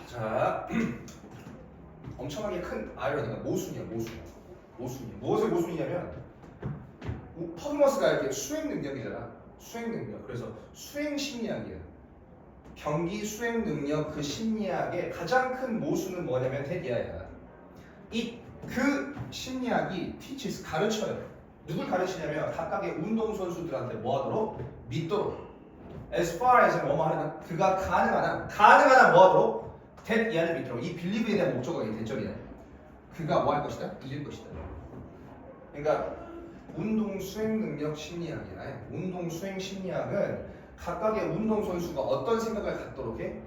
자, 엄청나게 큰 아이러니가 모순이야. 무엇의 모순이냐면 퍼포먼스가 이렇게 수행 능력이잖아. 수행 능력. 그래서 수행 심리학이야. 경기 수행 능력 그 심리학의 가장 큰 모순은 뭐냐면 대디아야. 그 심리학이 teaches 가르쳐요. 누굴 가르치냐면 각각의 운동선수들한테 뭐하도록? 믿도록. as far as 뭐뭐 하는 그가 가능한 한 뭐하도록? that 이하를 믿도록. 이 believe에 대한 목적어가 이 대절이야. 그가 뭐 할 것이다? 이길 것이다. 그러니까 운동 수행 능력 심리학이야. 운동 수행 심리학은 각각의 운동선수가 어떤 생각을 갖도록 해?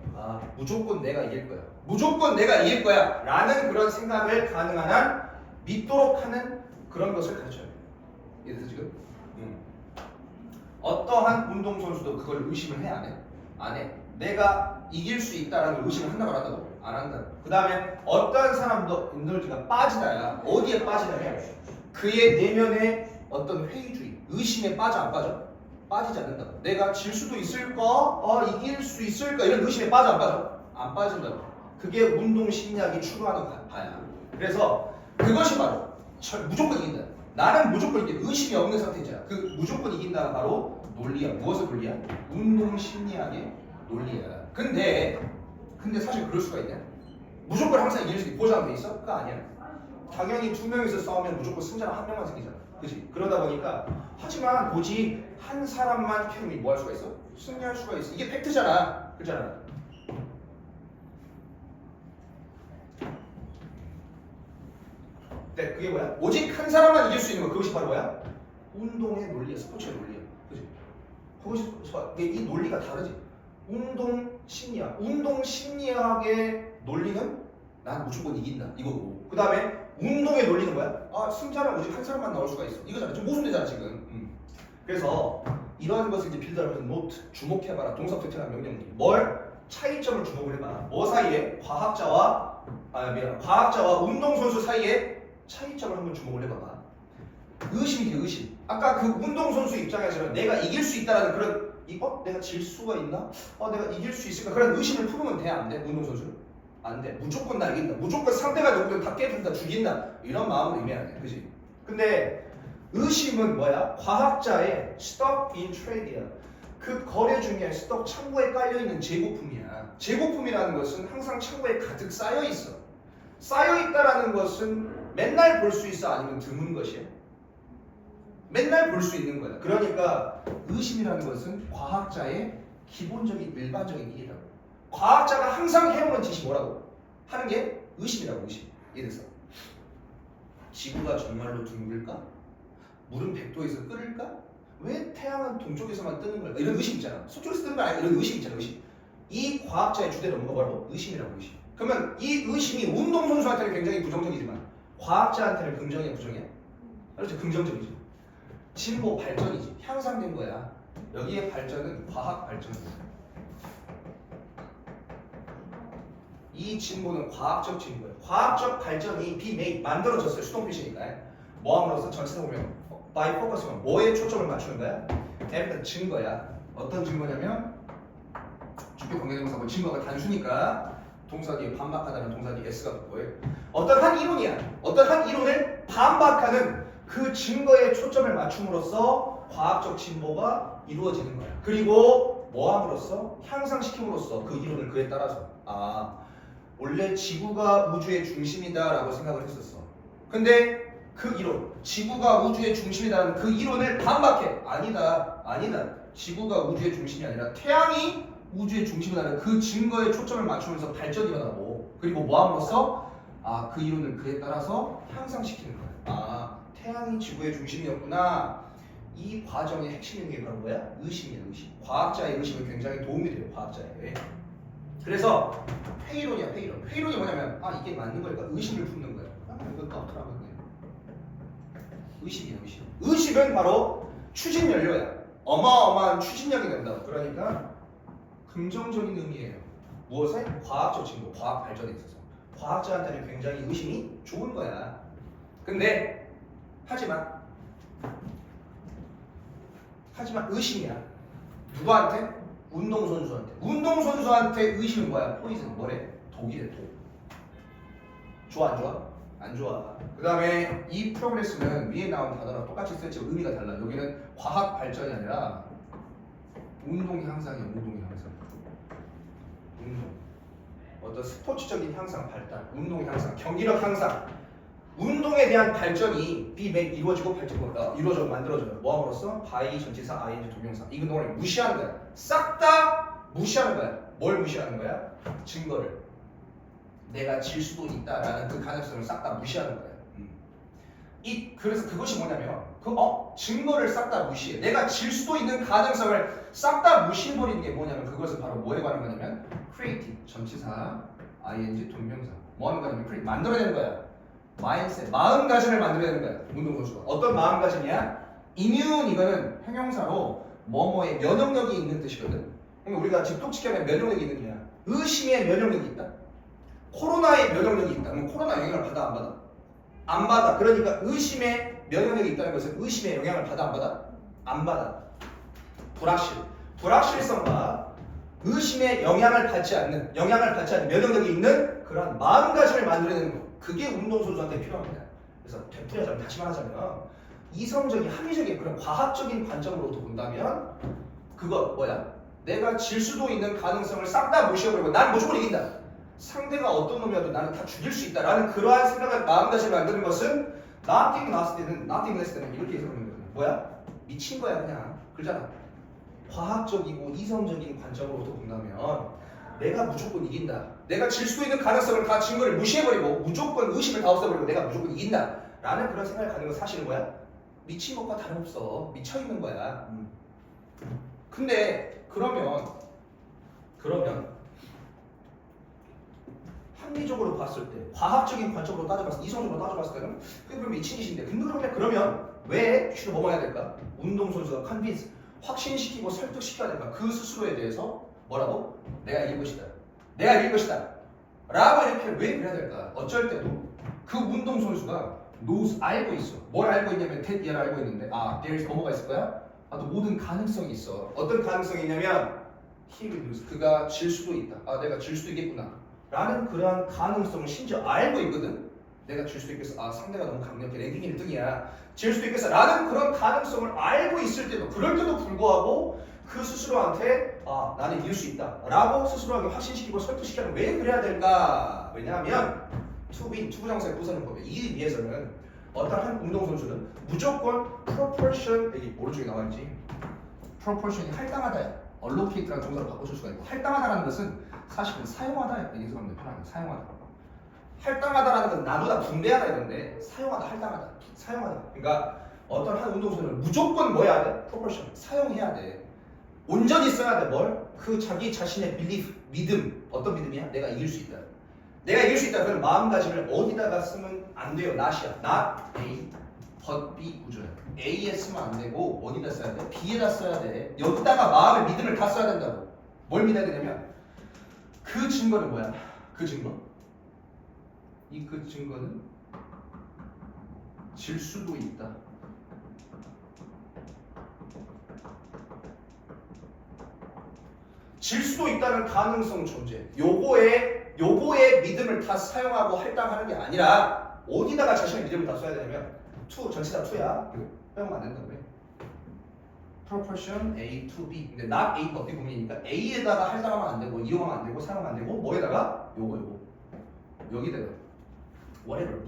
무조건 내가 이길 거야. 무조건 내가 이길 거야. 라는 그런 생각을 가능한 한 믿도록 하는 그런 것을 가르쳐요. 이해됐어 지금? 어떠한 운동선수도 그걸 의심을 해? 안 해? 안 해. 내가 이길 수 있다라는 걸 의심을 한다고 안 한다고? 안 한다. 그 다음에 어떤 사람도 인더지가 빠지다야. 어디에 빠지냐면 그의 내면의 어떤 회의주의, 의심에 빠져 안 빠져? 빠지지 않는다고. 내가 질 수도 있을까? 이길 수 있을까? 이런 의심에 빠져 안 빠져? 안 빠진다고. 그게 운동 심리학이 추구하는 바야. 그래서 그것이 바로 무조건 이긴다. 나는 무조건 이게 의심이 없는 상태잖아. 그 무조건 이긴다가 바로 논리야. 무엇의 논리야? 운동 심리학의 논리야. 근데 사실 그럴 수가 있냐? 무조건 항상 이길 수 있게 보장돼 있어? 그거 아니야. 당연히 두 명이서 싸우면 무조건 승자는 한 명만 생기잖아. 그치? 그러다 보니까 하지만 오직 한 사람만 캐릭이 뭐 할 수가 있어? 승리할 수가 있어. 이게 팩트잖아. 그렇잖아. 네, 그게 뭐야? 오직 한 사람만 이길 수 있는 거. 그것이 바로 뭐야? 운동의 논리야. 스포츠의 논리야. 그치? 그것이 이 논리가 다르지. 운동 심리학의 논리는 난 무조건 이긴다. 이거고. 그 다음에 운동의 논리는 뭐야? 승자는 오직 한 사람만 나올 수가 있어. 이거잖아. 좀 모순되잖아 지금. 그래서 이러한 것을 이제 빌드하면서 노트, 주목해봐라. 동사투태한 명령문이. 뭘? 차이점을 주목을 해봐라. 뭐 사이에? 과학자와 운동선수 사이에 차이점을 한번 주목을 해봐봐. 의심이지 의심. 아까 그 운동선수 입장에서는 내가 이길 수 있다라는 그런 내가 질 수가 있나? 내가 이길 수 있을까? 그런 의심을 품으면 돼? 안 돼? 운동선수는? 안 돼. 무조건 나 이긴다. 무조건 상대가 누구든 다 깨진다, 죽인다. 이런 마음을 의미해야 돼. 그지? 근데 의심은 뭐야? 과학자의 stock in trade야. 그 거래 중에 스톡 창고에 깔려있는 재고품이야. 재고품이라는 것은 항상 창고에 가득 쌓여있어. 쌓여있다라는 것은 맨날 볼 수 있어? 아니면 드문 것이야? 맨날 볼 수 있는 거야. 그러니까 의심이라는 것은 과학자의 기본적인 일반적인 일이라고. 과학자가 항상 해오는 짓이 뭐라고? 하는 게 의심이라고. 의심. 이래서 지구가 정말로 둥글까? 물은 100도에서 끓을까? 왜 태양은 동쪽에서만 뜨는 걸까? 이런 의심 있잖아. 서쪽에서 뜨는 거 아니야? 이런 의심 있잖아. 의심. 이 과학자의 주제는 뭐가 바로 의심이라고. 의심. 그러면 이 의심이 운동선수한테는 굉장히 부정적이지만 과학자한테는 긍정이야 부정이야? 그렇죠. 긍정적이죠. 진보 발전이지. 향상된 거야. 여기에 발전은 과학 발전이야. 이 진보는 과학적 진보예요. 과학적 발전이 만들어졌어요. 수동피시니까. 뭐함으로써 전체적으로 보면 by focusing 뭐에 초점을 맞추는 거야? 일단 증거야. 어떤 증거냐면 주격 관계대명사 뭐 증거가 단수니까 동사 뒤에 반박하다는 동사 뒤에 s가 붙고요. 어떤 한 이론이야. 어떤 한 이론을 반박하는 그 증거에 초점을 맞춤으로써 과학적 진보가 이루어지는 거야. 그리고 뭐함으로써 향상시킴으로써 그 이론을 그에 따라서 원래 지구가 우주의 중심이다라고 생각을 했었어. 근데 그 이론, 지구가 우주의 중심이라는 그 이론을 반박해. 아니다. 지구가 우주의 중심이 아니라 태양이 우주의 중심이라는 그 증거에 초점을 맞추면서 발전이 일어나고, 그리고 뭐함으로써 그 이론을 그에 따라서 향상시키는 거야. 태양이 지구의 중심이었구나. 이 과정의 핵심인 게 바로 뭐야? 의심이야. 의심. 과학자의 의심은 굉장히 도움이 돼요. 과학자의. 그래서 회의론이야. 회의론이 뭐냐면 이게 맞는 거니까 의심을 품는 거야. 이것도 어쩌라고. 의심이야. 의심은 바로 추진 연료야. 어마어마한 추진력이 된다. 그러니까 긍정적인 의미예요. 무엇에? 과학적 진보, 과학 발전에 있어서 과학자한테는 굉장히 의심이 좋은 거야. 근데 하지만 하지만 의심이야. 누구한테? 운동선수한테. 운동선수한테 의심은 뭐야? 포이즌. 뭐래? 독이래, 독. 좋아, 안 좋아? 안 좋아. 그 다음에 이 프로그레스는 위에 나온 단어랑 똑같이 쓸지만 의미가 달라. 여기는 과학 발전이 아니라 운동 향상이야, 운동 향상. 운동. 어떤 스포츠적인 향상, 발달, 운동 향상, 경기력 향상. 운동에 대한 발전이 이루어지고 이루어져 만들어져요. 뭐함으로써? 바이 전치사 ing 동명사. 이 운동을 무시하는 거야. 싹 다 무시하는 거야. 뭘 무시하는 거야? 증거를. 내가 질 수도 있다라는 그 가능성을 싹 다 무시하는 거야. 그래서 그것이 뭐냐면 증거를 싹 다 무시해. 내가 질 수도 있는 가능성을 싹 다 무시해버리는 게 뭐냐면 그것은 바로 뭐에 관한 거냐면 creative 전치사 ing 동명사. 뭐 하는 거냐면 create 만들어내는 거야. 마인셋, 마음가짐을 만들어내는 거야. 운동선수가. 어떤 마음가짐이야? immune 이거는 형용사로 뭐뭐에 면역력이 있는 뜻이거든. 그러니까 우리가 집독치기 하면 면역력이 있는 거야. 의심의 면역력이 있다. 코로나의 면역력이 있다. 그럼 코로나 영향을 받아 안 받아? 안 받아. 그러니까 의심의 면역력이 있다는 것은 의심의 영향을 받아 안 받아? 안 받아. 불확실성과 의심의 영향을 받지 않는 면역력이 있는 그런 마음가짐을 만들어내는 거. 그게 운동선수한테 필요합니다. 그래서 되풀이하자면 다시 말하자면 이성적인 합리적인 그런 과학적인 관점으로부터 본다면 그거 뭐야? 내가 질 수도 있는 가능성을 싹 다 무시해버리고 난 무조건 이긴다. 상대가 어떤 놈이어도 나는 다 죽일 수 있다라는 그러한 생각을 마음가짐을 만드는 것은 nothing less than 이렇게 해석하는 거거든. 뭐야? 미친 거야 그냥. 그러잖아. 과학적이고 이성적인 관점으로부터 본다면 내가 무조건 이긴다. 내가 질 수도 있는 가능성을 다 증거를 무시해버리고 무조건 의심을 다 없애버리고 내가 무조건 이긴다. 라는 그런 생각을 가는 건 사실은 뭐야? 미친 것과 다름없어. 미쳐있는 거야. 근데 그러면 합리적으로 봤을 때 과학적인 관점으로 따져봤을 때 이성적으로 따져봤을 때는 그게 그럼 미친 짓인데 그러면 왜 주로 뭐 해야 될까? 운동선수가 컨빈스 확신시키고 설득시켜야 될까? 그 스스로에 대해서 뭐라고? 내가 이길 것이다 라고 이렇게 왜 그래야 될까? 어쩔 때도 그 운동선수가 알고 있어. 뭘 알고 있냐면 얘를 알고 있는데 there's 뭐가 있을 거야? 또 모든 가능성이 있어. 어떤 가능성이 있냐면 he will lose. 그가 질 수도 있다. 내가 질 수도 있겠구나 라는 그러한 가능성을 심지어 알고 있거든. 내가 질 수도 있겠어. 상대가 너무 강력해. 랭킹 1등이야. 질 수도 있겠어 라는 그런 가능성을 알고 있을 때도 그럴 때도 불구하고 그 스스로한테 나는 이길 수 있다 라고 스스로에게 확신시키고 설득시키면 왜 그래야 될까? 왜냐하면 to win, 투부정사의 부사용법에 이 의미에서는 어떤 한 운동선수는 무조건 proportion 여기 오른쪽에 나와있지 proportion이 할당하다야. allocate라는 동사로 바꿔줄 수가 있고 할당하다라는 것은 사실은 사용하다 이렇게 해석하면 편하게 사용하다. 할당하다라는 건 나누다 분배하다 이건데 사용하다 할당하다. 그러니까 어떤 한 운동선수는 무조건 뭐 해야 돼? proportion 사용해야 돼. 온전히 써야 돼. 뭘? 그 자기 자신의 belief 믿음. 어떤 믿음이야? 내가 이길 수 있다. 그런 마음가짐을 어디다가 쓰면 안 돼요. not이야. not A, but B 구조야. A에 쓰면 안 되고 어디다 써야 돼? B에다 써야 돼. 여기다가 마음의 믿음을 다 써야 된다고. 뭘 믿어야 되냐면 그 증거는 뭐야? 그 증거? 그 증거는 질 수도 있다. 질 수도 있다는 가능성 존재. 요거의 믿음을 다 사용하고 할당하는 게 아니라 어디다가 자신의 믿음을 다 써야 되냐면 전치사 to야. 이거 빼면 안 된다고 해. proportion A to B. 근데 not A but B 구문이니까 A에다가 할당하면 안 되고 이용하면 안 되고 사용하면 안 되고 뭐에다가 요거 여기다가 whatever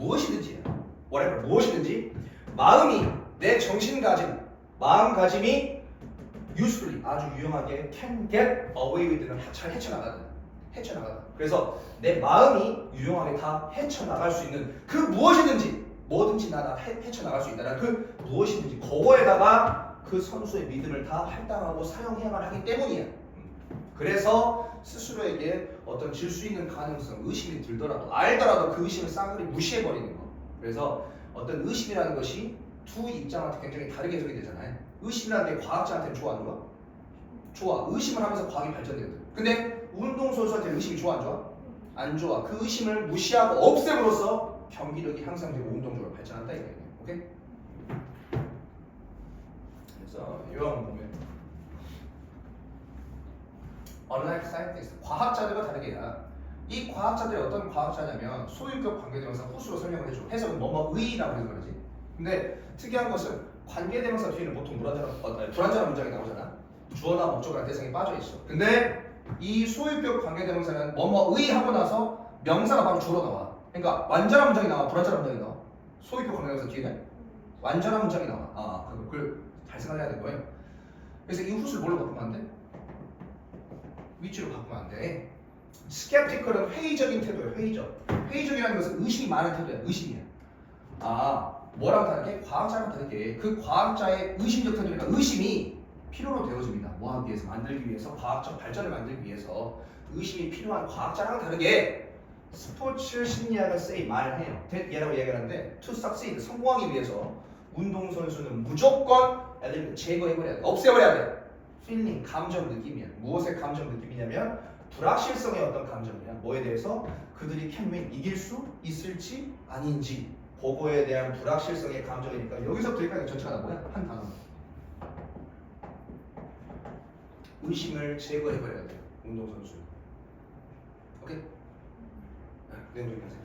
무엇이든지 마음이 내 마음가짐이 usefully 아주 유용하게 can get away with는 잘 헤쳐나가다. 그래서 내 마음이 유용하게 다 헤쳐나갈 수 있는 그 뭐든지 다 헤쳐나갈 수 있다는 그 무엇이든지 그거에다가 그 선수의 믿음을 다 할당하고 사용해야만 하기 때문이야. 그래서 스스로에게 어떤 질 수 있는 가능성, 의심이 들더라도 알더라도 그 의심을 싸그리 무시해버리는 거. 그래서 어떤 의심이라는 것이 두 입장한테 굉장히 다르게 해석이 되잖아요. 의심이라는 게 과학자한테는 좋아 안 좋아? 좋아. 의심을 하면서 과학이 발전되거든. 근데 운동선수한테 의심이 좋아 안 좋아? 안 좋아. 그 의심을 무시하고 없앰으로써 경기력이 향상되고 운동적으로 발전한다 이거예요. 오케이? 그래서 있어. 요한 보면 unlike scientists 과학자들과 다르게야. 이 과학자들이 어떤 과학자냐면 소유격 관계대명사 후수로 설명을 해줘. 해석은 뭐뭐의라고 해서 그러지. 근데 특이한 것은 관계대명사 뒤에는 보통 불완전한 문장이 나오잖아. 주어나 목적어나 대상이 빠져 있어. 근데 이 소유격 관계대명사는 뭐뭐의 하고 나서 명사가 바로 주로 나와. 그러니까 완전한 문장이 나와, 불완전한 문장이 나와. 소유격 관계대명사 뒤에는 완전한 문장이 나와. 그걸 잘 생각해야 되는 거예요. 그래서 이 후수를 뭘로 바꾸면 안 돼? 위치로 바꾸면 안 돼. skeptical은 회의적인 태도예요. 회의적이라는 것은 의심이 많은 태도야. 의심이야. 뭐랑 다르게? 과학자랑 다르게 그 과학자의 의심적 태도니까 의심이 필요로 되어집니다. 뭐 하기 위해서? 만들기 위해서, 과학적 발전을 만들기 위해서 의심이 필요한 과학자랑 다르게 스포츠 심리학은 말해요. 얘라고 얘기하는데 to succeed, 성공하기 위해서 운동선수는 무조건 제거해버려야 돼. 없애버려야 돼. feeling, 감정 느낌이야. 무엇의 감정 느낌이냐면 불확실성의 어떤 감정이야. 뭐에 대해서? 그들이 can win, 이길 수 있을지 아닌지 그거에 대한 불확실성의 감정이니까 여기서부터 여기까지 전체가 다 뭐야? 한 단어. 의심을 제거해버려야 돼. 운동선수. 오케이? 내용 좀 하세요.